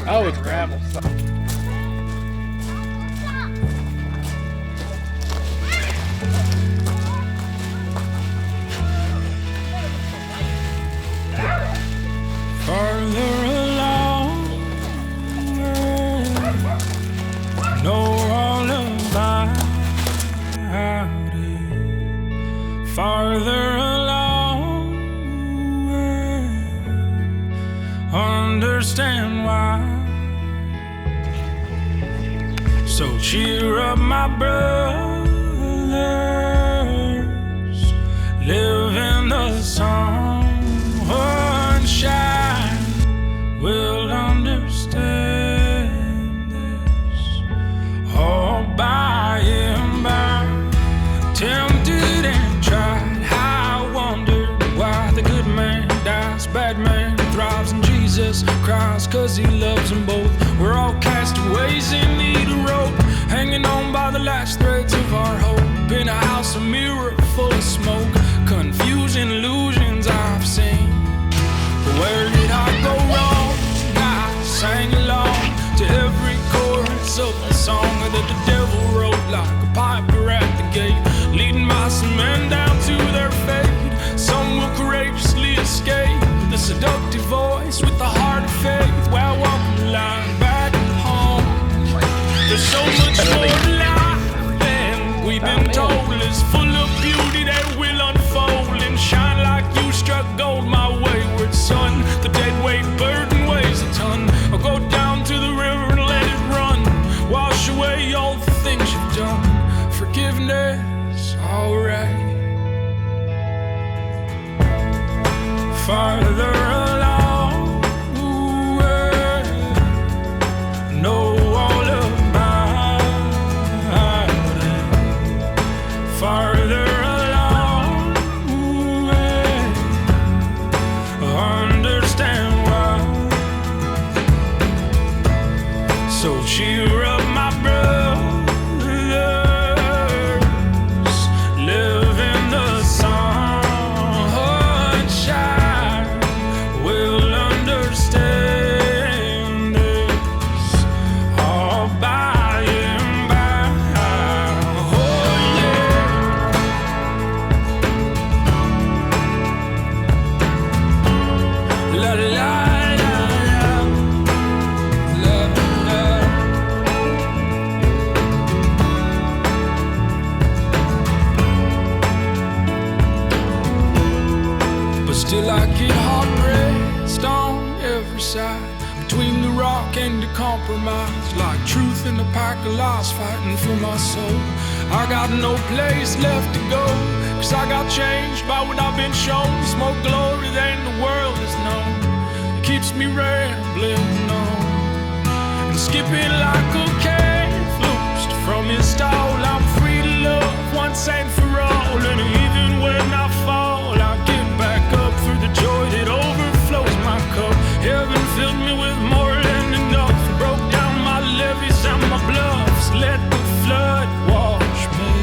Oh, it's gravel. Farther along, know all about it. Farther along, understand why. So cheer up, my brothers, live in the sunshine. We'll understand this all by and by. Tempted and tried, I wondered why the good man dies, bad man thrives, and Jesus cries 'cause he loves them both. We're all castaways in need of rope, hanging on by the last threads of our hope. In a house, a mirror full of smoke, confusing illusions I've seen. But where did I go wrong? I sang along to every chorus of the song that the devil wrote like a piper at the gate, leading my men down to their fate. Some will courageously escape the seductive voice with the heart of faith. Well, welcome the line back home. There's so much more to life than we've been told. It's full of beauty that will unfold and shine like you struck gold, my wayward son. The dead weight burden weighs a ton. I'll go down to the river and let it run, wash away all the things you've done. Forgiveness, alright. Farther along, know all about it. Farther along, understand why. So cheer up, my brothers, live in the sunshine. We'll understand this all by and by. Oh yeah. La la la la la la. But still I get heart-pressed on every side, between the rock and the compromise, like truth in a pack of lies fighting for my soul. I got no place left to go, 'cause I got changed by what I've been shown. More glory than the world has known. It keeps me rambling on and skipping like a calf loosed from his stall. I'm free to love once and for all, and even when I fall, I get back up for the joy that overflows my cup. Heaven filled me with more than enough, broke down my levees and my bluffs, let the flood wash me.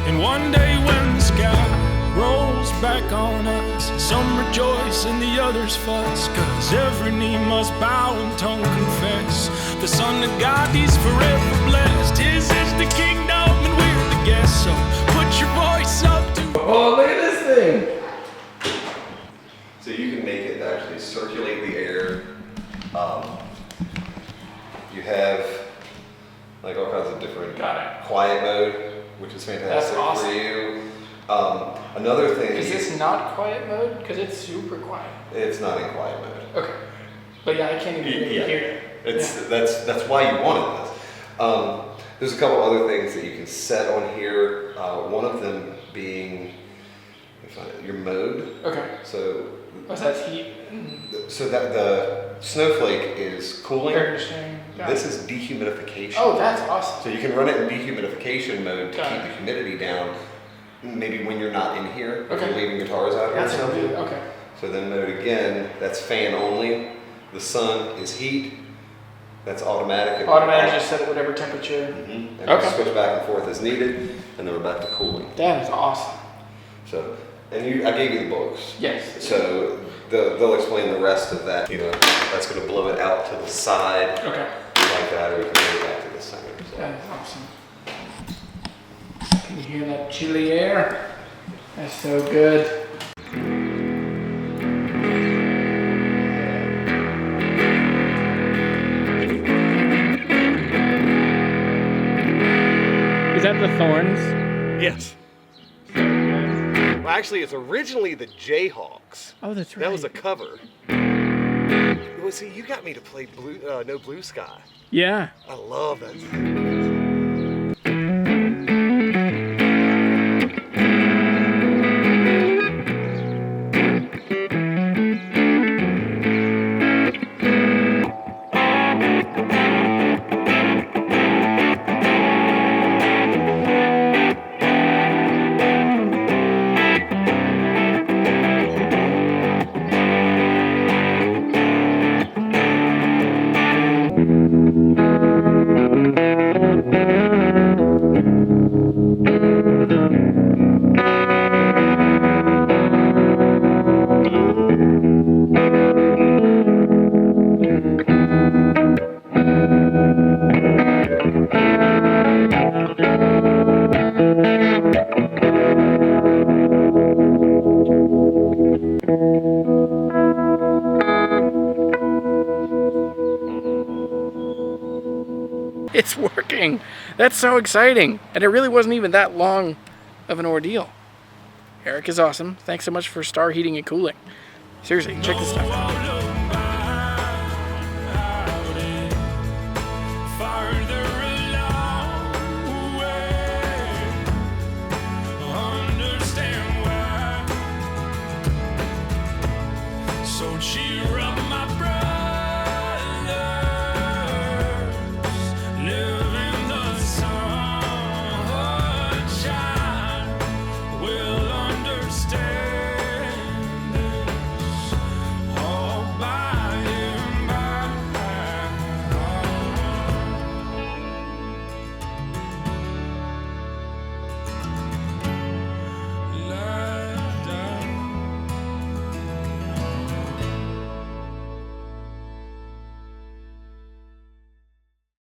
And one day when the sky rolls back on us, some rejoice and the others fuss, 'cause every knee must bow and tongue confess the Son of God, he's forever blessed. His is the kingdom and we're the guests, so put your voice up to. Oh, look at this thing. So you can make it actually circulate the air. You have like all kinds of different quiet mode, which is fantastic. That's awesome. For you. Another thing. Is this not quiet mode? Because it's super quiet. It's not in quiet mode. Okay. But yeah, I can't even hear it. That's why you wanted this. There's a couple other things that you can set on here. One of them being your mode. Okay. So that's heat. So that the snowflake is cooling. Yeah. This is dehumidification. Oh, that's awesome. So you can run it in dehumidification mode to keep the humidity down. Maybe when you're not in here, if you're leaving guitars out here or something. Okay. So then mode again, that's fan only. The sun is heat. That's automatic. Automatic, just set at whatever temperature. And switch back and forth as needed, and then we're back to cooling. That is awesome. So And I gave you the books. Yes. So they'll explain the rest of that. You know, that's going to blow it out to the side. Okay. Like that, or we can bring it back to the center. So. That is awesome. Can you hear that chilly air? That's so good. Is that the Thorns? Yes. Well, actually, it's originally the Jayhawks. Oh, that's right. That was a cover. Well, see, you got me to play No Blue Sky. Yeah. I love that. It's working. That's so exciting. And it really wasn't even that long of an ordeal. Eric is awesome. Thanks so much for Star Heating and Cooling. Seriously, check this stuff out.